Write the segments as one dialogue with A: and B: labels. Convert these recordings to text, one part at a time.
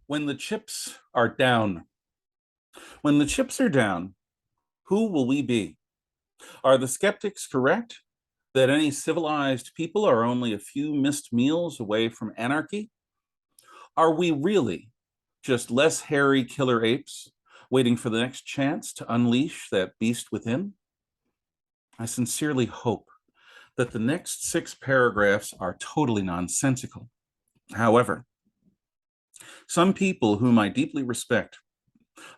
A: When the chips are down, when the chips are down, who will we be? Are the skeptics correct that any civilized people are only a few missed meals away from anarchy? Are we really just less hairy killer apes waiting for the next chance to unleash that beast within? I sincerely hope that the next 6 paragraphs are totally nonsensical. However, some people whom I deeply respect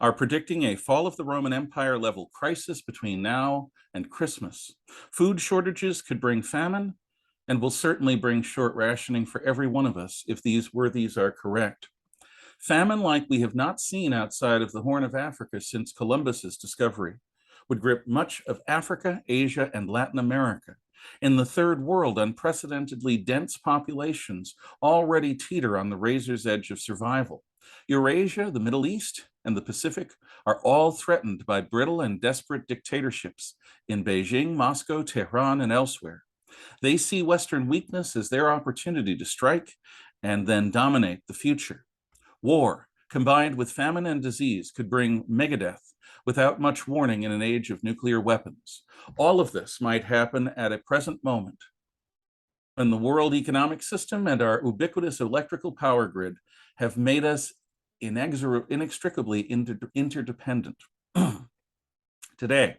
A: are predicting a fall of the Roman Empire level crisis between now and Christmas. Food shortages could bring famine and will certainly bring short rationing for every one of us if these worthies are correct. Famine like we have not seen outside of the Horn of Africa since Columbus's discovery would grip much of Africa, Asia, and Latin America. In the third world, unprecedentedly dense populations already teeter on the razor's edge of survival. Eurasia, the Middle East, and the Pacific are all threatened by brittle and desperate dictatorships in Beijing, Moscow, Tehran, and elsewhere. They see Western weakness as their opportunity to strike and then dominate the future. War, combined with famine and disease, could bring megadeath without much warning in an age of nuclear weapons. All of this might happen at a present moment when the world economic system and our ubiquitous electrical power grid have made us inextricably interdependent. Today,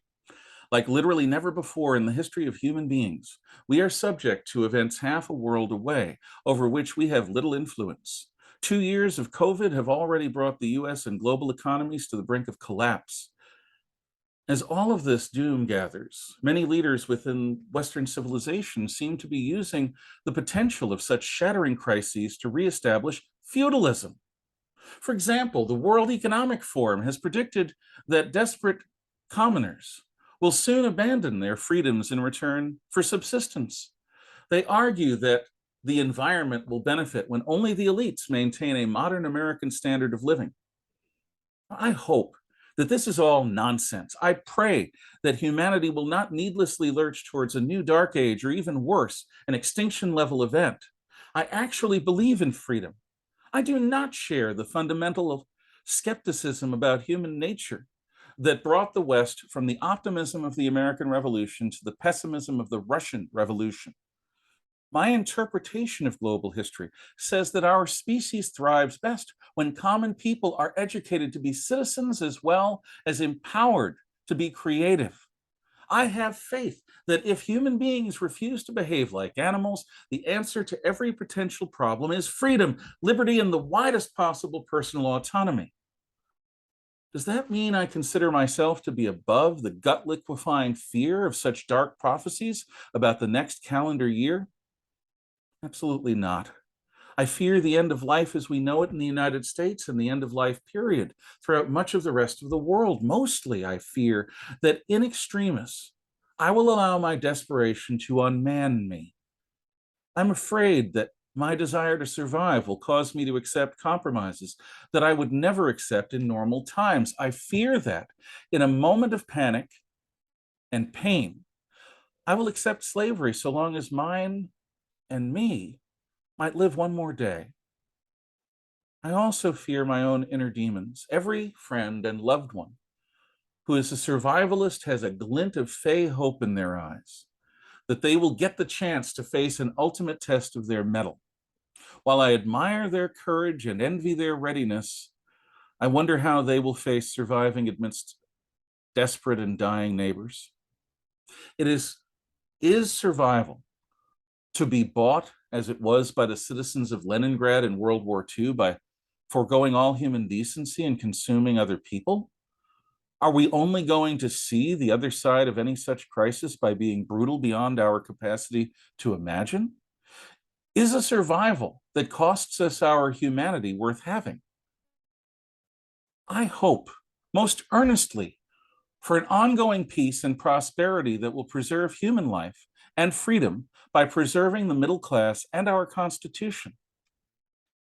A: like literally never before in the history of human beings, we are subject to events half a world away over which we have little influence. 2 years of COVID have already brought the US and global economies to the brink of collapse. As all of this doom gathers, many leaders within Western civilization seem to be using the potential of such shattering crises to reestablish feudalism. For example, the World Economic Forum has predicted that desperate commoners will soon abandon their freedoms in return for subsistence. They argue that the environment will benefit when only the elites maintain a modern American standard of living. I hope that this is all nonsense. I pray that humanity will not needlessly lurch towards a new dark age or even worse, an extinction level event. I actually believe in freedom. I do not share the fundamental skepticism about human nature that brought the West from the optimism of the American Revolution to the pessimism of the Russian Revolution. My interpretation of global history says that our species thrives best when common people are educated to be citizens as well as empowered to be creative. I have faith that if human beings refuse to behave like animals, the answer to every potential problem is freedom, liberty, and the widest possible personal autonomy. Does that mean I consider myself to be above the gut liquefying fear of such dark prophecies about the next calendar year? Absolutely not. I fear the end of life as we know it in the United States and the end of life period throughout much of the rest of the world. Mostly, I fear that in extremis, I will allow my desperation to unman me. I'm afraid that my desire to survive will cause me to accept compromises that I would never accept in normal times. I fear that in a moment of panic and pain, I will accept slavery so long as mine and me might live one more day. I also fear my own inner demons. Every friend and loved one who is a survivalist has a glint of fey hope in their eyes that they will get the chance to face an ultimate test of their mettle. While I admire their courage and envy their readiness, I wonder how they will face surviving amidst desperate and dying neighbors. It is survival to be bought as it was by the citizens of Leningrad in World War II by foregoing all human decency and consuming other people? Are we only going to see the other side of any such crisis by being brutal beyond our capacity to imagine? Is a survival that costs us our humanity worth having? I hope most earnestly for an ongoing peace and prosperity that will preserve human life and freedom by preserving the middle class and our Constitution.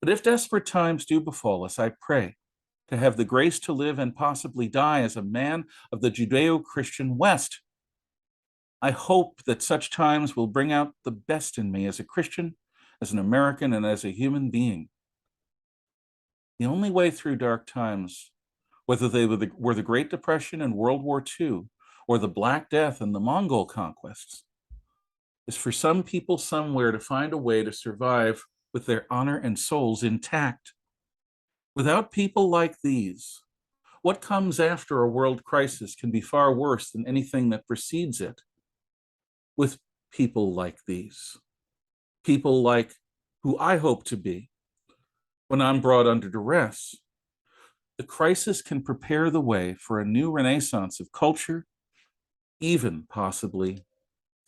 A: But if desperate times do befall us, I pray to have the grace to live and possibly die as a man of the Judeo-Christian West. I hope that such times will bring out the best in me as a Christian, as an American, and as a human being. The only way through dark times, whether they were the Great Depression and World War II, or the Black Death and the Mongol conquests, is for some people somewhere to find a way to survive with their honor and souls intact. Without people like these, what comes after a world crisis can be far worse than anything that precedes it. With people like these, people like who I hope to be, when I'm brought under duress, the crisis can prepare the way for a new renaissance of culture, even possibly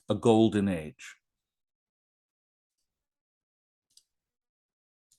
A: a golden age.